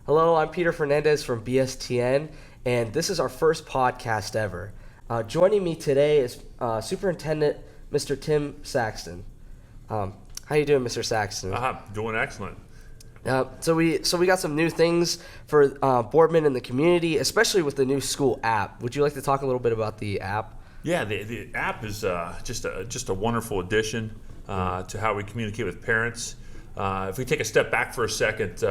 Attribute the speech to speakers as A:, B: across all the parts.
A: Hello, I'm Peter Fernandez from BSTN, and this is our first podcast ever. Joining me today is Superintendent Mr. Tim Saxton. How you doing, Mr. Saxton?
B: Doing excellent.
A: So we got some new things for Boardman and the community, especially with the new school app. Would you like to talk a little bit about the app?
B: Yeah, the app is just a wonderful addition to how we communicate with parents. If we take a step back for a second,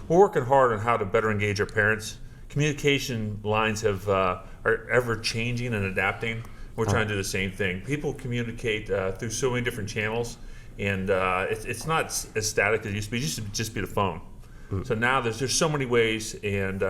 B: we're working hard on how to better engage our parents. Communication lines are ever changing and adapting. We're trying to do the same thing. People communicate through so many different channels, and it's not as static as it used to be. It used to just be the phone. So now there's so many ways, and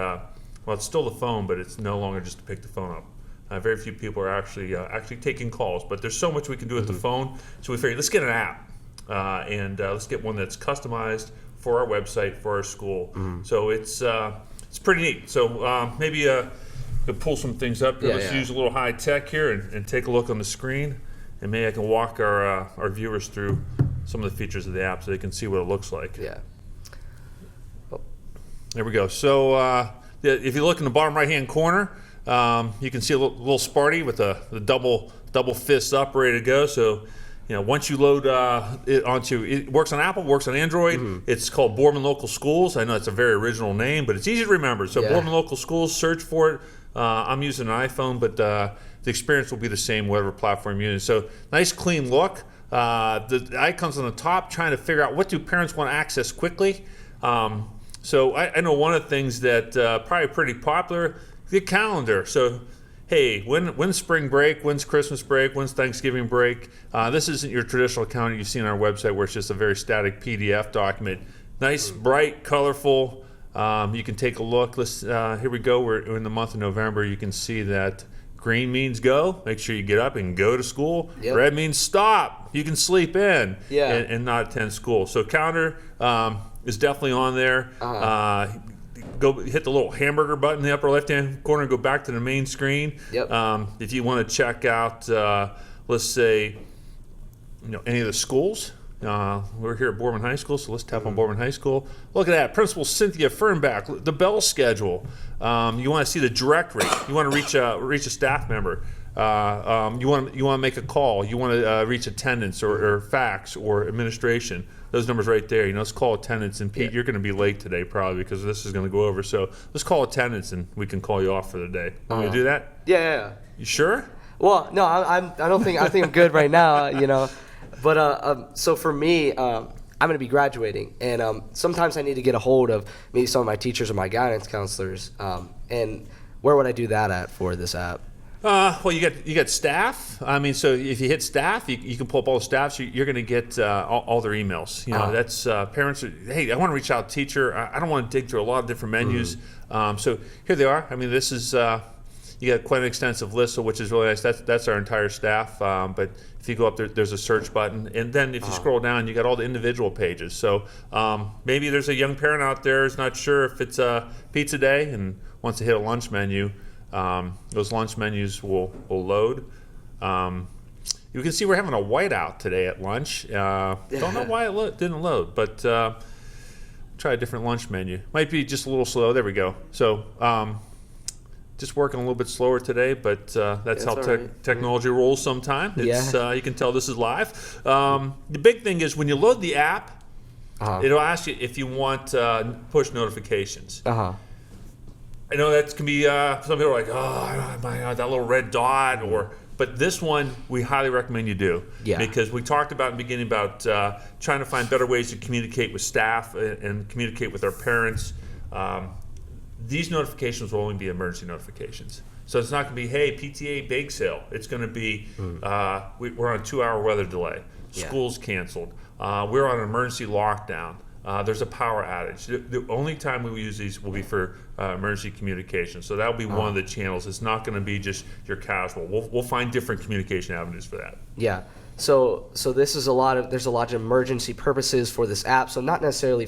B: it's still the phone, but it's no longer just to pick the phone up. Very few people are actually taking calls, but there's so much we can do with the phone. So we figured, let's get an app. And let's get one that's customized for our website, for our school. So it's pretty neat. So maybe we'll pull some things up here. Let's use a little high tech here and take a look on the screen. And maybe I can walk our viewers through some of the features of the app so they can see what it looks like.
A: Yeah.
B: There we go. So if you look in the bottom right-hand corner, you can see a little Sparty with the double fist up, ready to go. So once you load it onto, it works on Apple, works on Android. It's called Boorman Local Schools. I know it's a very original name, but it's easy to remember. So Boorman Local Schools, search for it. I'm using an iPhone, but the experience will be the same whatever platform you're using. So nice, clean look. The icons on the top, trying to figure out what do parents want to access quickly. So I know one of the things that probably pretty popular, the calendar. So hey, when's spring break? When's Christmas break? When's Thanksgiving break? This isn't your traditional calendar you see on our website where it's just a very static PDF document. Nice, bright, colorful. You can take a look. Here we go. We're in the month of November. You can see that green means go. Make sure you get up and go to school.
A: Yep.
B: Red means stop. You can sleep in
A: Yeah.
B: and not attend school. So calendar is definitely on there. Go hit the little hamburger button in the upper left-hand corner and go back to the main screen.
A: Yep.
B: If you want to check out, let's say, any of the schools. We're here at Boorman High School, so let's tap on Boorman High School. Look at that, Principal Cynthia Fernbach, the bell schedule. You want to see the directory. You want to reach a staff member. You want to make a call. You want to reach attendance or fax or administration. Those numbers right there. Let's call attendance. And Pete, you're going to be late today probably because this is going to go over. So let's call attendance and we can call you off for the day. Want me to do that?
A: Yeah.
B: You sure?
A: Well, no, I think I'm good right now. But so for me, I'm going to be graduating, and sometimes I need to get a hold of maybe some of my teachers or my guidance counselors. And where would I do that at for this app?
B: Well, you got staff. So if you hit staff, you can pull up all the staff. So you're going to get all their emails. That's parents. Hey, I want to reach out to teacher. I don't want to dig through a lot of different menus. So here they are. This is you got quite an extensive list, which is really nice. That's our entire staff. But if you go up there, there's a search button, and then if you scroll down, you got all the individual pages. So maybe there's a young parent out there who's not sure if it's a pizza day and wants to hit a lunch menu. Those lunch menus will load. You can see we're having a whiteout today at lunch. Don't know why it didn't load, but try a different lunch menu. Might be just a little slow. There we go. So just working a little bit slower today, but that's how technology rolls sometime. It's, you can tell this is live. The big thing is when you load the app, it'll ask you if you want push notifications. I know that can be, some people are like, oh my God, that little red dot, but this one we highly recommend you do. Because we talked about in the beginning about trying to find better ways to communicate with staff and communicate with our parents. These notifications will only be emergency notifications. So it's not going to be, hey, PTA bake sale. It's going to be, we're on a 2-hour weather delay. School's canceled. We're on an emergency lockdown. There's a power outage. The only time we will use these will be for emergency communication. So that'll be one of the channels. It's not going to be just your casual. We'll find different communication avenues for that.
A: Yeah. So this is there's a lot of emergency purposes for this app. So not necessarily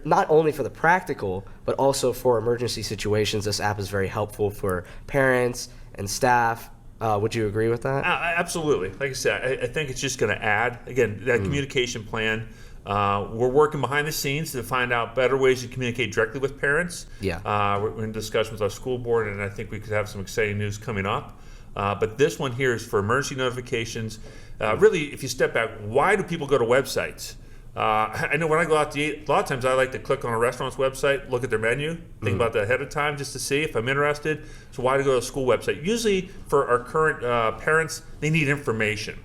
A: not only for the practical, but also for emergency situations. This app is very helpful for parents and staff. Would you agree with that?
B: Absolutely. Like I said, I think it's just going to add, again, that communication plan. We're working behind the scenes to find out better ways to communicate directly with parents.
A: Yeah.
B: We're in discussion with our school board, and I think we could have some exciting news coming up. But this one here is for emergency notifications. Really, if you step back, why do people go to websites? I know when I go out to eat, a lot of times I like to click on a restaurant's website, look at their menu, think about that ahead of time just to see if I'm interested. So why to go to a school website? Usually for our current parents, they need information.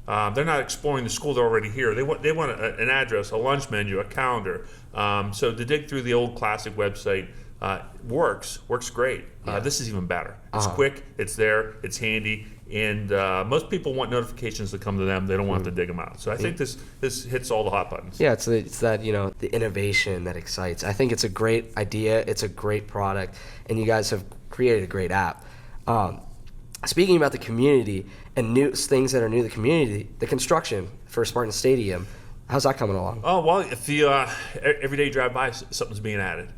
B: They're not exploring the school, they're already here. They want an address, a lunch menu, a calendar. So to dig through the old classic website works great. This is even better. It's quick, it's there, it's handy, and most people want notifications to come to them. They don't want to dig them out. So I think this hits all the hot buttons.
A: Yeah, it's that, the innovation that excites. I think it's a great idea. It's a great product, and you guys have created a great app. Speaking about the community and new things that are new to the community, the construction for Spartan Stadium, how's that coming along?
B: Oh, well, if you every day you drive by, something's being added.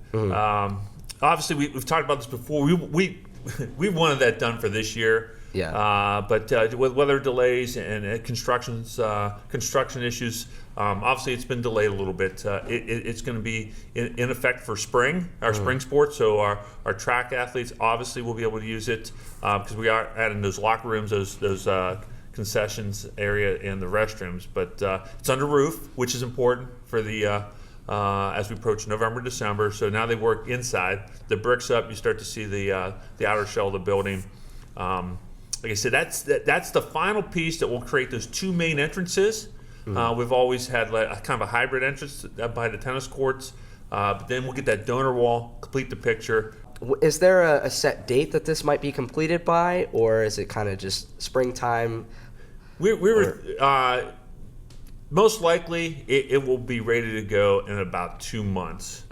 B: Obviously, we've talked about this before. We wanted that done for this year.
A: Yeah.
B: But with weather delays and construction issues, obviously it's been delayed a little bit. It's going to be in effect for spring, our spring sports. So our track athletes obviously will be able to use it because we are adding those locker rooms, those concessions area and the restrooms. But it's under roof, which is important for the as we approach November, December. So now they work inside. The bricks up, you start to see the outer shell of the building. Like I said, that's the final piece that will create those two main entrances. We've always had a kind of a hybrid entrance by the tennis courts, but then we'll get that donor wall, complete the picture.
A: Is there a set date that this might be completed by, or is it kind of just springtime?
B: We were most likely it will be ready to go in about 2 months,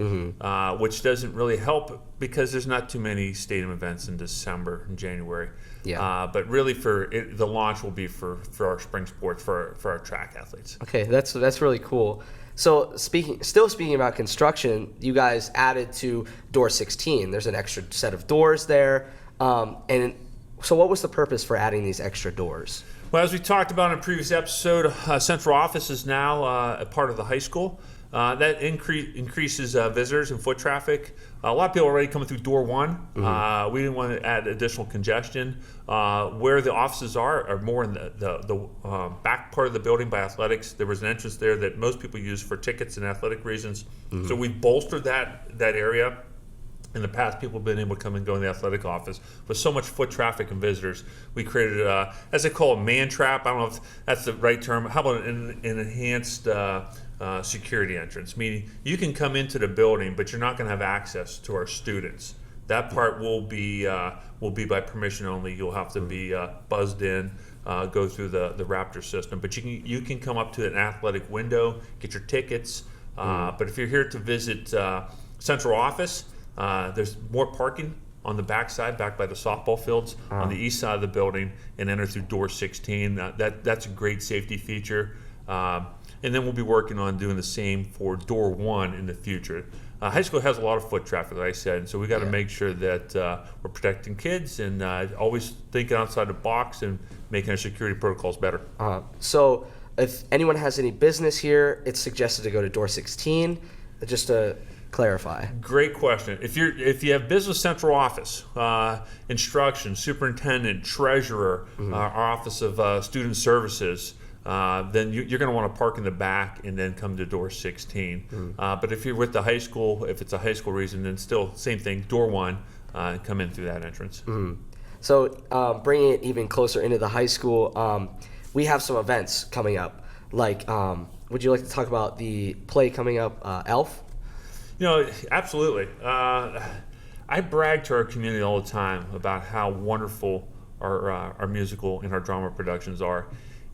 B: which doesn't really help because there's not too many stadium events in December and January.
A: Yeah.
B: But really, the launch will be for our spring sports for our track athletes.
A: Okay, that's really cool. So speaking about construction, you guys added to door 16. There's an extra set of doors there, and so what was the purpose for adding these extra doors?
B: Well, as we talked about in a previous episode, central office is now a part of the high school. That increases visitors and foot traffic. A lot of people are already coming through door 1. We didn't want to add additional congestion. Where the offices are more in the back part of the building by athletics. There was an entrance there that most people use for tickets and athletic reasons. So we bolstered that area. In the past, people have been able to come and go in the athletic office. With so much foot traffic and visitors, we created, as they call it, man trap. I don't know if that's the right term. How about an enhanced security entrance? Meaning you can come into the building, but you're not going to have access to our students. That part will be by permission only. You'll have to be buzzed in, go through the Raptor system. But you can come up to an athletic window, get your tickets. But if you're here to visit central office, there's more parking on the back side, back by the softball fields, on the east side of the building, and enter through door 16. That's a great safety feature. And then we'll be working on doing the same for door 1 in the future. High school has a lot of foot traffic, like I said, so we got to make sure that we're protecting kids and always thinking outside the box and making our security protocols better.
A: So if anyone has any business here, it's suggested to go to door 16. Just to clarify.
B: Great question. If you have business central office, instruction, superintendent, treasurer, our office of student services, then you're going to want to park in the back and then come to door 16. But if you're with the high school, if it's a high school reason, then still same thing, door 1, come in through that entrance.
A: So bringing it even closer into the high school, we have some events coming up. Like, would you like to talk about the play coming up, ELF?
B: Absolutely. I brag to our community all the time about how wonderful our musical and our drama productions are.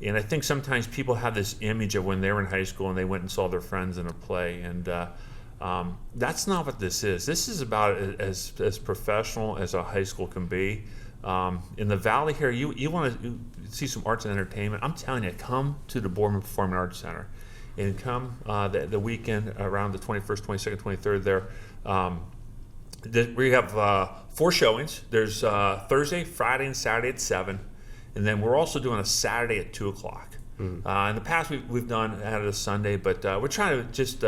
B: And I think sometimes people have this image of when they were in high school and they went and saw their friends in a play. And that's not what this is. This is about as professional as a high school can be. In the Valley here, you want to see some arts and entertainment. I'm telling you, come to the Boorman Performing Arts Center. And come the weekend around the 21st, 22nd, 23rd there. We have 4 showings. There's Thursday, Friday, and Saturday at 7. And then we're also doing a Saturday at 2 o'clock. In the past, we've done added a Sunday, but we're trying to just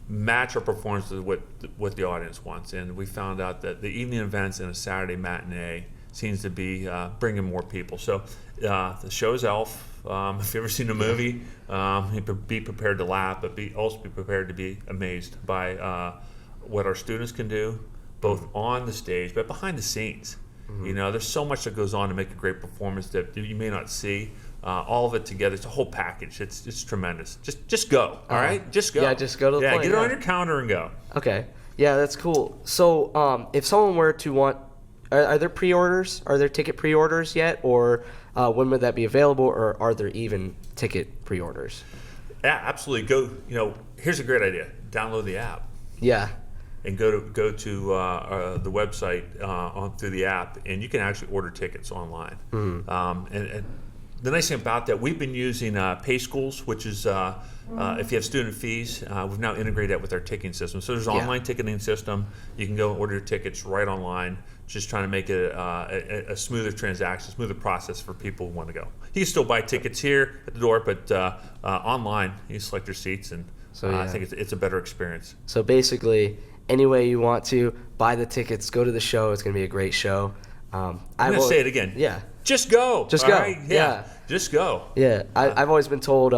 B: match our performance to what the audience wants. And we found out that the evening events and a Saturday matinee seems to be bringing more people. So the show's Elf. If you've ever seen the movie, be prepared to laugh, but also be prepared to be amazed by what our students can do, both on the stage but behind the scenes. You know, there's so much that goes on to make a great performance that you may not see. All of it together, it's a whole package. It's tremendous. Just go, all right? Just go.
A: Yeah, just go to the play.
B: Get it on your calendar and go.
A: Okay. Yeah, that's cool. So if someone were to want, are there pre-orders? Are there ticket pre-orders yet? Or when would that be available? Or are there even ticket pre-orders?
B: Yeah, absolutely. Go, here's a great idea. Download the app.
A: Yeah.
B: And go to the website through the app, and you can actually order tickets online. And the nice thing about that, we've been using Pay Schools, which is if you have student fees, we've now integrated that with our ticketing system. So there's an online ticketing system. You can go and order your tickets right online. Just trying to make it a smoother transaction, smoother process for people who want to go. You can still buy tickets here at the door, but online you select your seats, and I think it's a better experience.
A: So basically, any way you want to buy the tickets, go to the show. It's going to be a great show.
B: I'm going to say it again.
A: Yeah.
B: Just go.
A: Just go.
B: Right? Yeah. Just go.
A: Yeah. I've always been told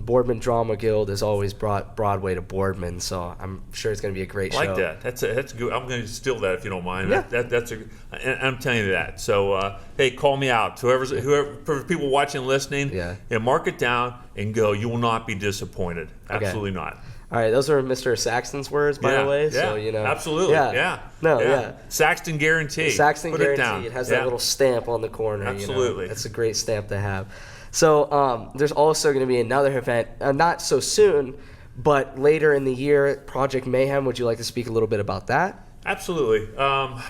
A: Boardman Drama Guild has always brought Broadway to Boardman, so I'm sure it's going to be a great show.
B: I like that. That's good. I'm going to steal that if you don't mind.
A: Yeah.
B: And I'm telling you that. So hey, call me out. Whoever for people watching and listening, mark it down and go. You will not be disappointed. Absolutely not.
A: All right, those are Mr. Saxton's words, by the way.
B: Yeah,
A: so,
B: absolutely. Yeah. Saxton guarantee.
A: Saxton
B: Put
A: guarantee.
B: It down.
A: It has that little stamp on the corner.
B: Absolutely.
A: It's a great stamp to have. So there's also going to be another event, not so soon, but later in the year, Project Mayhem. Would you like to speak a little bit about that?
B: Absolutely.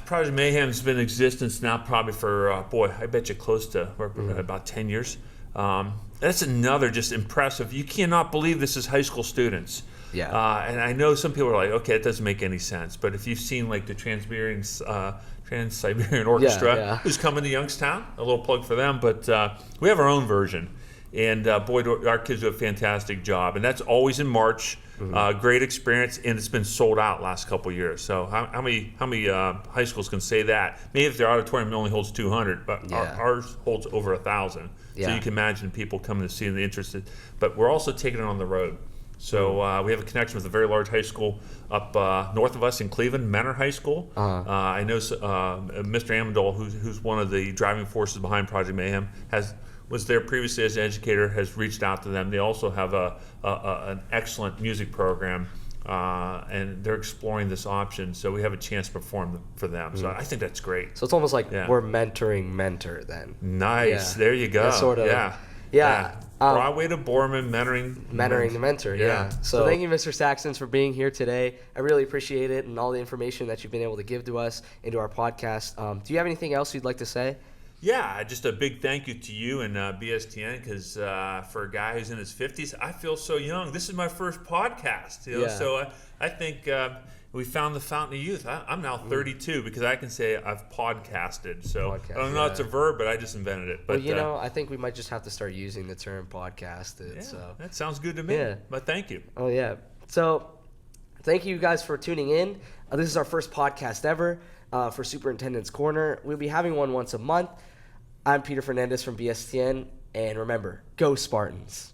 B: Project Mayhem's been in existence now probably for, I bet you close to about 10 years. That's another just impressive. You cannot believe this is high school students.
A: Yeah.
B: And I know some people are like, okay, it doesn't make any sense. But if you've seen like the Trans-Siberian Orchestra, who's coming to Youngstown, a little plug for them. But we have our own version. And boy, our kids do a fantastic job. And that's always in March. Great experience, and it's been sold out last couple of years. So how many high schools can say that? Maybe if their auditorium only holds 200, but ours holds over 1,000. So you can imagine people coming to see and interested. But we're also taking it on the road. So we have a connection with a very large high school up north of us in Cleveland, Menor High School. I know Mr. Amendoll, who's one of the driving forces behind Project Mayhem, was there previously as an educator, has reached out to them. They also have an excellent music program, and they're exploring this option. So we have a chance to perform for them. So I think that's great.
A: So it's almost like we're mentoring mentor then.
B: Nice. There you go.
A: Sort of. Yeah.
B: Broadway to Boorman, mentoring
A: the mentor. Yeah. So thank you, Mr. Saxton, for being here today. I really appreciate it and all the information that you've been able to give to us into our podcast. Do you have anything else you'd like to say?
B: Yeah, just a big thank you to you and BSTN, because for a guy who's in his 50s, I feel so young. This is my first podcast, so I think we found the fountain of youth. I'm now 32 because I can say I've podcasted. So I don't know if it's a verb, but I just invented it. But
A: I think we might just have to start using the term podcasted.
B: Yeah,
A: so
B: that sounds good to me.
A: Yeah.
B: But thank you.
A: Oh yeah. So thank you guys for tuning in. This is our first podcast ever for Superintendent's Corner. We'll be having one once a month. I'm Peter Fernandez from BSTN, and remember, go Spartans.